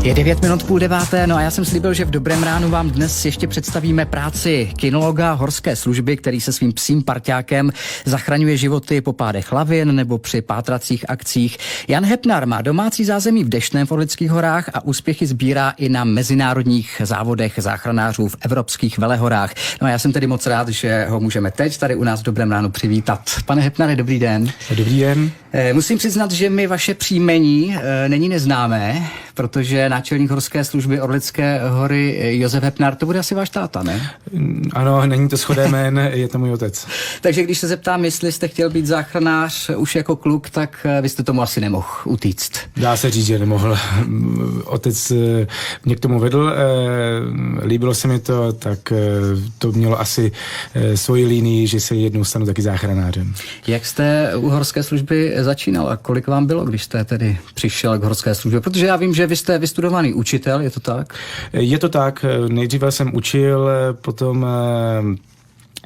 Je 9 minut půl deváté, no a já jsem slíbil, že v Dobrém ránu vám dnes ještě představíme práci kinologa horské služby, který se svým psím parťákem zachraňuje životy po pádech lavin nebo při pátracích akcích. Jan Hepnar má domácí zázemí v Deštném v Orlických horách a úspěchy sbírá i na mezinárodních závodech záchranářů v evropských velehorách. No a já jsem tedy moc rád, že ho můžeme teď tady u nás v Dobrém ránu přivítat. Pane Hepnare, dobrý den. Dobrý den. Musím přiznat, že mi vaše příjmení není neznámé, protože náčelník horské služby Orlické hory Josef Hepnar, to bude asi váš táta, ne? Ano, není to shodné jméno, je to můj otec. Takže když se zeptám, jestli jste chtěl být záchranář už jako kluk, tak vy jste tomu asi nemohl utíct. Dá se říct, že nemohl. Otec mě k tomu vedl, líbilo se mi to, tak to mělo asi svoji linii, že se jednou stanu taky záchranářem. Jak jste u horské služby začínal a kolik vám bylo, když jste tedy přišel k horské službě? Protože já vím, že vy jste vystudovaný učitel, je to tak? Je to tak. Nejdříve jsem učil, potom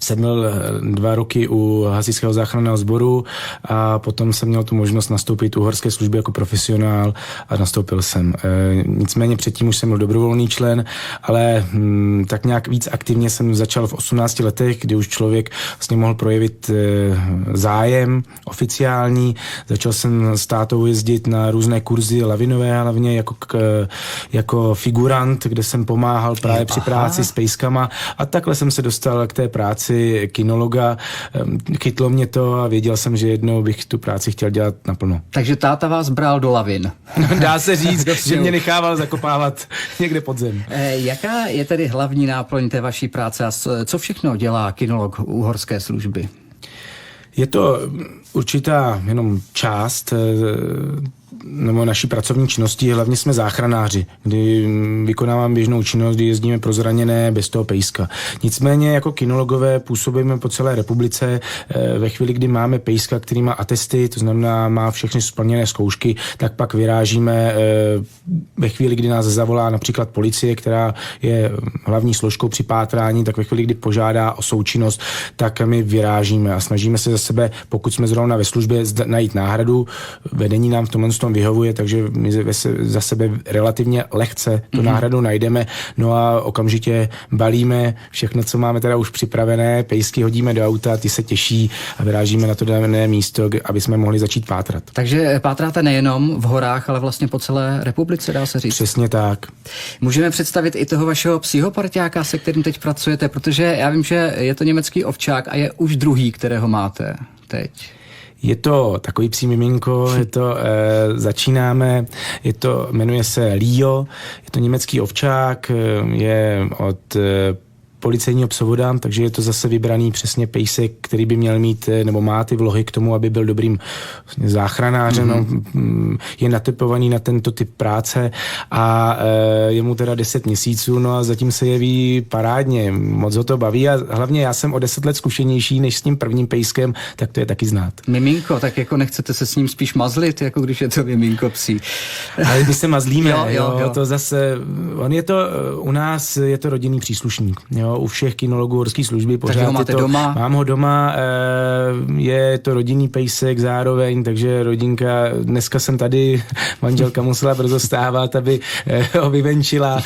jsem byl 2 roky u hasičského záchranného sboru a potom jsem měl tu možnost nastoupit u horské služby jako profesionál a nastoupil jsem. Nicméně předtím už jsem byl dobrovolný člen, ale tak nějak víc aktivně jsem začal v 18 letech, kdy už člověk vlastně mohl projevit zájem oficiální. Začal jsem s tátou jezdit na různé kurzy lavinové hlavně jako figurant, kde jsem pomáhal právě při práci s pejskama a takhle jsem se dostal k té práci kinologa. Chytlo mě to a věděl jsem, že jednou bych tu práci chtěl dělat naplno. Takže táta vás bral do lavin. Dá se říct, že mě nechával zakopávat někde pod zem. Jaká je tedy hlavní náplň té vaší práce a co všechno dělá kinolog u horské služby? Je to určitá jenom část nebo naší pracovní činnosti, hlavně jsme záchranáři, kdy vykonáváme běžnou činnost, kdy jezdíme pro zraněné bez toho pejska. Nicméně jako kinologové působíme po celé republice. Ve chvíli, kdy máme pejska, který má atesty, to znamená má všechny splněné zkoušky, tak pak vyrážíme ve chvíli, kdy nás zavolá například policie, která je hlavní složkou při pátrání, tak ve chvíli, kdy požádá o součinnost, tak my vyrážíme a snažíme se za sebe, pokud jsme zrovna ve službě, najít náhradu. Vedení nám v tom vyhovuje, takže my za sebe relativně lehce tu náhradu najdeme, no a okamžitě balíme všechno, co máme teda už připravené, pejsky hodíme do auta, ty se těší a vyrážíme na to dané místo, aby jsme mohli začít pátrat. Takže pátráte nejenom v horách, ale vlastně po celé republice, dá se říct. Přesně tak. Můžeme představit i toho vašeho psího parťáka, se kterým teď pracujete, protože já vím, že je to německý ovčák a je už druhý, kterého máte teď. Je to takový psí miminko, začínáme, jmenuje se Leo, je to německý ovčák, je od policejního psovoda, takže je to zase vybraný přesně pejsek, který by měl mít, nebo má ty vlohy k tomu, aby byl dobrým záchranářem, je natypovaný na tento typ práce a je mu teda 10 měsíců, no a zatím se jeví parádně, moc ho to baví a hlavně já jsem o 10 let zkušenější než s tím prvním pejskem, tak to je taky znát. Miminko, tak jako nechcete se s ním spíš mazlit, jako když je to miminko psí. Ale my se mazlíme, jo. To zase, u nás je to rodinný příslušník, jo. U všech kinologů horské služby pořád ho máte doma? Mám ho doma, je to rodinný pejsek zároveň, takže rodinka, dneska jsem tady, manželka musela brzo stávat, aby ho vyvenčila.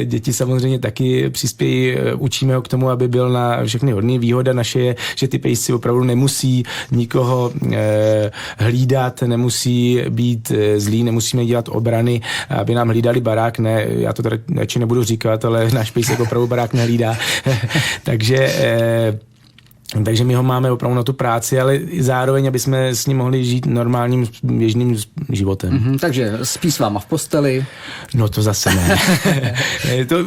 Děti samozřejmě taky přispějí, učíme ho k tomu, aby byl na všechny hodný. Výhoda naše je, že ty pejsci opravdu nemusí nikoho hlídat, nemusí být zlý, nemusíme dělat obrany, aby nám hlídali barák, ne, já to tady radši nebudu říkat, ale náš pejsek opravdu barák nehlídá. Takže my ho máme opravdu na tu práci, ale zároveň, aby jsme s ním mohli žít normálním běžným životem. Takže spí s váma v posteli? No to zase ne.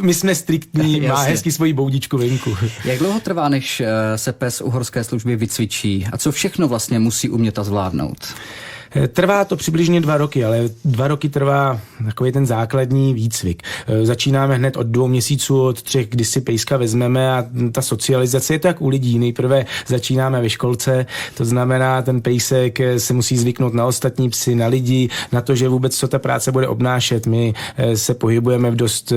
My jsme striktní, má hezky svoji boudičku venku. Jak dlouho trvá, než se pes u horské služby vycvičí? A co všechno vlastně musí umět a zvládnout? Trvá to přibližně 2 roky, ale 2 roky trvá takový ten základní výcvik. Začínáme hned od 2 měsíců, od 3, kdy si pejska vezmeme a ta socializace je to jak u lidí. Nejprve začínáme ve školce, to znamená, ten pejsek se musí zvyknout na ostatní psy, na lidi, na to, že vůbec co ta práce bude obnášet. My se pohybujeme v dost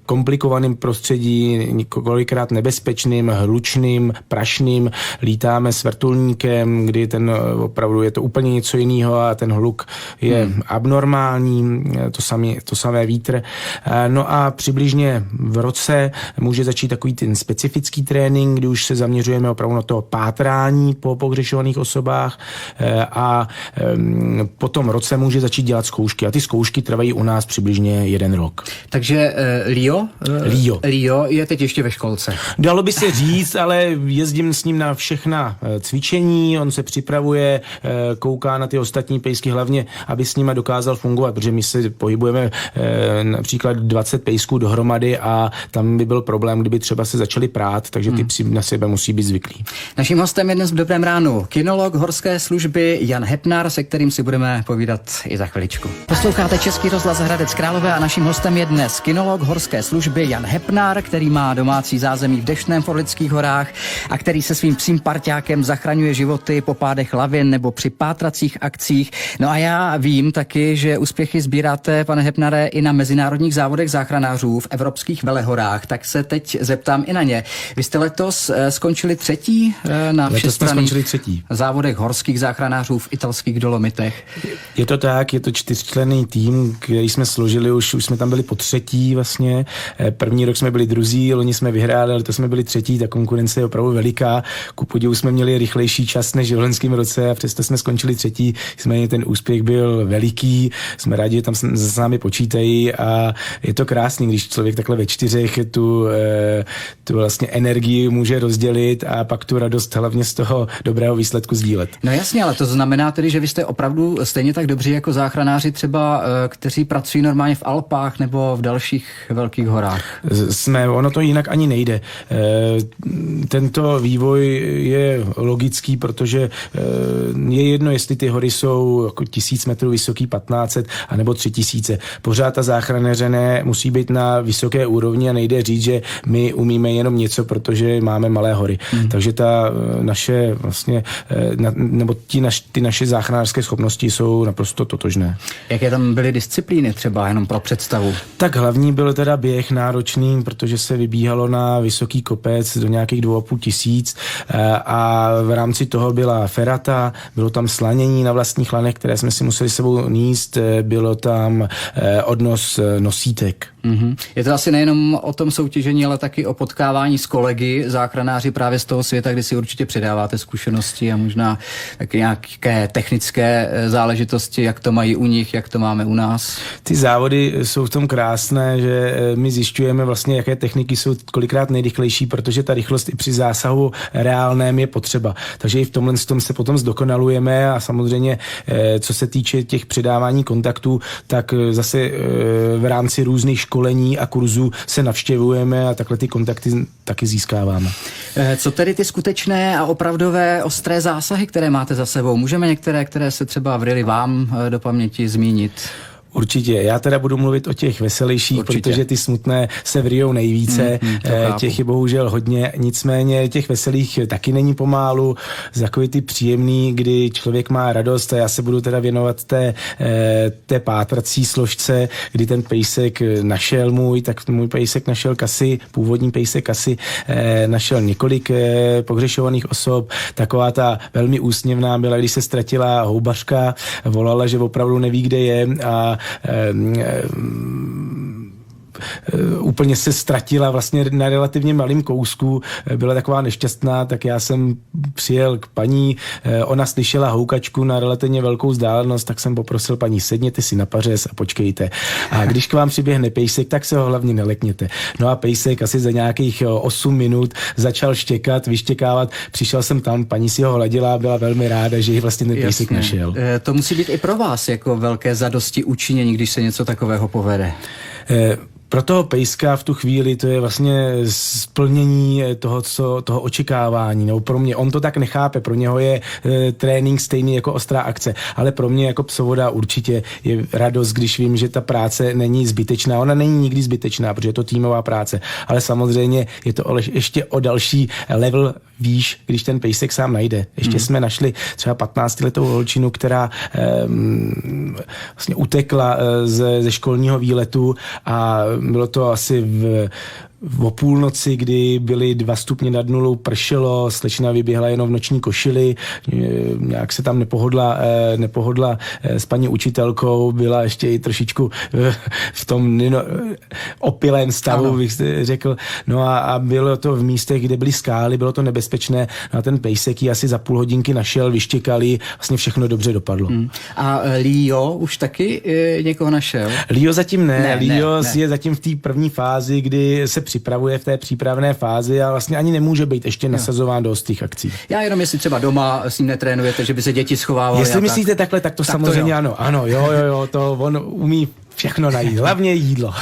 komplikovaném prostředí, několikrát nebezpečným, hlučným, prašným, lítáme s vrtulníkem, kdy ten opravdu je to úplně úplně něco jiného a ten hluk je abnormální, to samé vítr. No a přibližně v roce může začít takový ten specifický trénink, kdy už se zaměřujeme opravdu na to pátrání po pohřešovaných osobách a po tom roce může začít dělat zkoušky a ty zkoušky trvají u nás přibližně 1 rok. Takže Leo je teď ještě ve školce. Dalo by se říct, ale jezdím s ním na všechna cvičení, on se připravuje, kouká na ty ostatní pejsky, hlavně, aby s nima dokázal fungovat, protože my se pohybujeme například 20 pejsků dohromady a tam by byl problém, kdyby třeba se začali prát, takže ty psi na sebe musí být zvyklí. Naším hostem je dnes v Dobrém ránu kynolog horské služby Jan Hepnar, se kterým si budeme povídat i za chviličku. Posloucháte Český rozhlas Hradec Králové a naším hostem je dnes kynolog horské služby Jan Hepnar, který má domácí zázemí v Deštném v Orlických horách a který se svým psím parťákem zachraňuje životy po pádech lavin nebo při pátracích akcích. No a já vím taky, že úspěchy sbíráte, pane Hepnare, i na mezinárodních závodech záchranářů v evropských velehorách, tak se teď zeptám i na ně. Vy jste letos skončili 3. na všestranných závodech horských záchranářů v italských Dolomitech. Je to tak, je to 4členný tým, který jsme složili, už jsme tam byli po 3. vlastně. První rok jsme byli druzí, loni jsme vyhráli, ale to jsme byli 3. Ta konkurence je opravdu veliká. Ku podivu jsme měli rychlejší čas než v loňském roce a přesto jsme skončili 3. Nicméně ten úspěch byl veliký. Jsme rádi, že tam s námi počítají a je to krásný, když člověk takhle ve 4 tu vlastně energii může rozdělit a pak tu radost hlavně z toho dobrého výsledku sdílet. No jasně, ale to znamená tedy, že vy jste opravdu stejně tak dobří jako záchranáři třeba, kteří pracují normálně v Alpách nebo v dalších velkých horách. Ono to jinak ani nejde. Tento vývoj je logický, protože je jedno, jestli ty hory jsou jako 1000 metrů vysoký, 1500 anebo 3000. Pořád ta záchranéřené musí být na vysoké úrovni a nejde říct, že my umíme jenom něco, protože máme malé hory. Takže ta naše vlastně, nebo ty naše záchranářské schopnosti jsou naprosto totožné. Jaké tam byly disciplíny třeba, jenom pro představu? Tak hlavní byl teda běh náročný, protože se vybíhalo na vysoký kopec do nějakých 2500 a v rámci toho byla ferata, bylo tam slanění na vlastních lanech, které jsme si museli sebou níst, bylo tam odnos nosítek. Je to asi nejenom o tom soutěžení, ale taky o potkávání s kolegy, záchranáři právě z toho světa, kdy si určitě předáváte zkušenosti a možná taky nějaké technické záležitosti, jak to mají u nich, jak to máme u nás. Ty závody jsou v tom krásné, že my zjišťujeme vlastně, jaké techniky jsou kolikrát nejrychlejší, protože ta rychlost i při zásahu reálném je potřeba. Takže i v tomhle tom se potom zdokonalujeme a samozřejmě, co se týče těch předávání kontaktů, tak zase v rámci různých školení a kurzů se navštěvujeme a takhle ty kontakty taky získáváme. Co tedy ty skutečné a opravdové ostré zásahy, které máte za sebou? Můžeme některé, které se třeba vryly vám do paměti, zmínit? Určitě. Já teda budu mluvit o těch veselějších, protože ty smutné se vryjou nejvíce. Těch je bohužel hodně. Nicméně těch veselých taky není pomálu. Takový ty příjemný, kdy člověk má radost a já se budu teda věnovat té pátrací složce, kdy ten pejsek našel tak můj pejsek našel Kasy, původní pejsek Kasy, našel několik pohřešovaných osob. Taková ta velmi úsměvná byla, když se ztratila houbařka, volala, že opravdu neví, kde je a úplně se ztratila vlastně na relativně malým kousku, byla taková nešťastná, tak já jsem přijel k paní, ona slyšela houkačku na relativně velkou vzdálenost, tak jsem poprosil paní, sedněte si na pařez a počkejte. A když k vám přiběhne pejsek, tak se ho hlavně nelekněte. No a pejsek asi za nějakých 8 minut začal štěkat, vyštěkávat, přišel jsem tam, paní si ho hladila a byla velmi ráda, že ji vlastně ten pejsek našel. To musí být i pro vás jako velké zadosti učinění, když se něco takového povede. Pro toho pejska v tu chvíli to je vlastně splnění toho očekávání, nebo pro mě, on to tak nechápe, pro něho je trénink stejný jako ostrá akce, ale pro mě jako psovoda určitě je radost, když vím, že ta práce není zbytečná, ona není nikdy zbytečná, protože je to týmová práce, ale samozřejmě je to ještě o další level výš, když ten pejsek sám najde. Ještě jsme našli třeba 15letou holčinu, která vlastně utekla ze školního výletu a bylo to asi o půlnoci, kdy byly 2 stupně nad nulou, pršelo, slečna vyběhla jenom v noční košili, nějak se tam nepohodla s paní učitelkou, byla ještě i trošičku v tom opilém stavu, bych řekl. No a bylo to v místech, kde byly skály, bylo to nebezpečné. No a ten pejsek ji asi za půl hodinky našel, vyštěkali, vlastně všechno dobře dopadlo. A Leo už taky někoho našel? Leo zatím ne. Leo je zatím v té první fázi, kdy se připravuje v té přípravné fázi a vlastně ani nemůže být ještě nasazován do ostrých akcí. Já jenom jestli třeba doma s ním netrénujete, že by se děti schovávaly. Jestli myslíte takhle, tak to samozřejmě ano. Ano, jo, to on umí všechno najít, hlavně jídlo.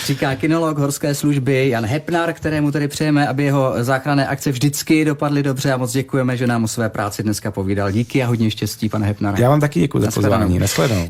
Říká kinolog horské služby Jan Hepnar, kterému tedy přejeme, aby jeho záchranné akce vždycky dopadly dobře a moc děkujeme, že nám o své práci dneska povídal. Díky a hodně štěstí, pane Hepnare. Já vám taky děkuji za pozvání. Nashledanou.